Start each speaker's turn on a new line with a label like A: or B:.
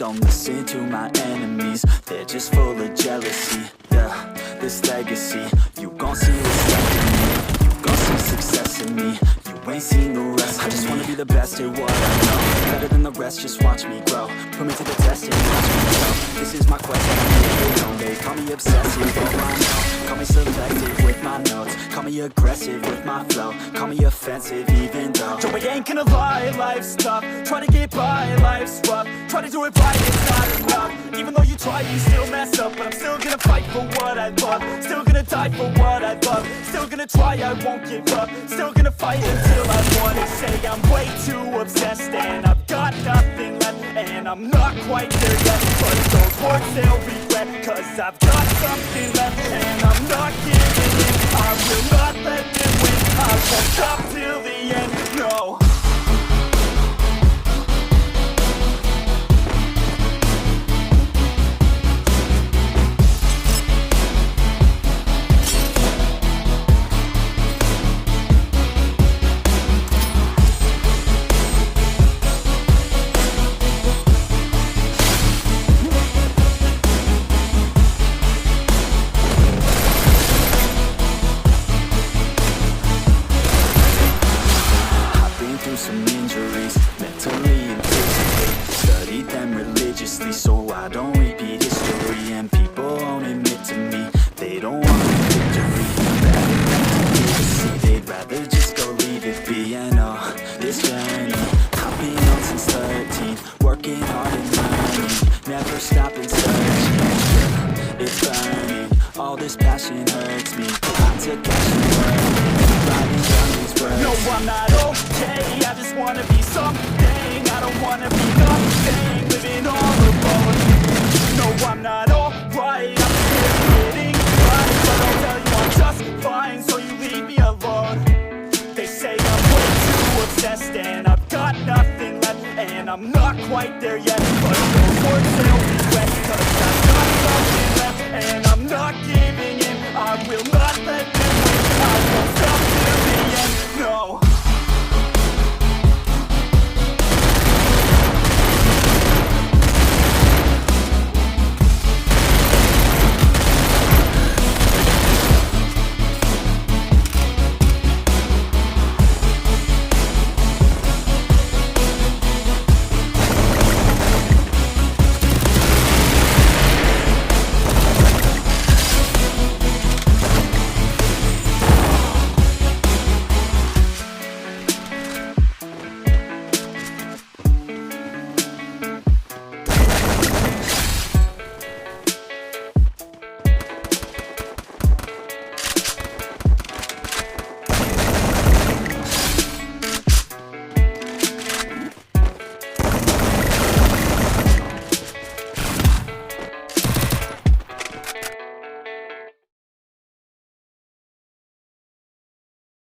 A: Don't listen to my enemies, they're just full of jealousy. Yeah, this legacy, you gon' see what's left in me. You gon' see success in me, you ain't seen the rest of me. I just wanna be the best at what I know, better than the rest, just watch me grow. Put me to the test and watch me grow. This is my quest and I'm here alone. They call me obsessive, oh I know. Call me selective with my notes, call me aggressive with my flow, call me offensive even though Joe, I ain't gonna lie, life's tough. Try to get by, life's rough. Try to do it right, it's not enough. Even though you try, you still mess up. But I'm still gonna fight for what I love, still gonna die for what I love, still gonna try, I won't give up, still gonna fight until I wanna say I'm way too obsessed and I've got nothing left, and I'm not quite there yet. But those words they'll regret, cause I've got something left and I'm not giving in. I will not let them win, I won't stop till the end, no. Some injuries, mentally and physically. Studied them religiously so I don't repeat history. And people won't admit to me they don't want a victory. Rather than to see, they'd rather just go leave it be. And this journey I've been on since 13, working hard and learning, never stopping searching. It's burning, all this passion hurts me. I took action, writing down these words. No, I'm not okay, I just wanna be something. I don't wanna be nothing, living all alone. No, I'm not alright, I'm still getting by, but I'll tell you I'm just fine, so you leave me alone. They say I'm way too obsessed and I've got nothing left, and I'm not quite there yet. But those words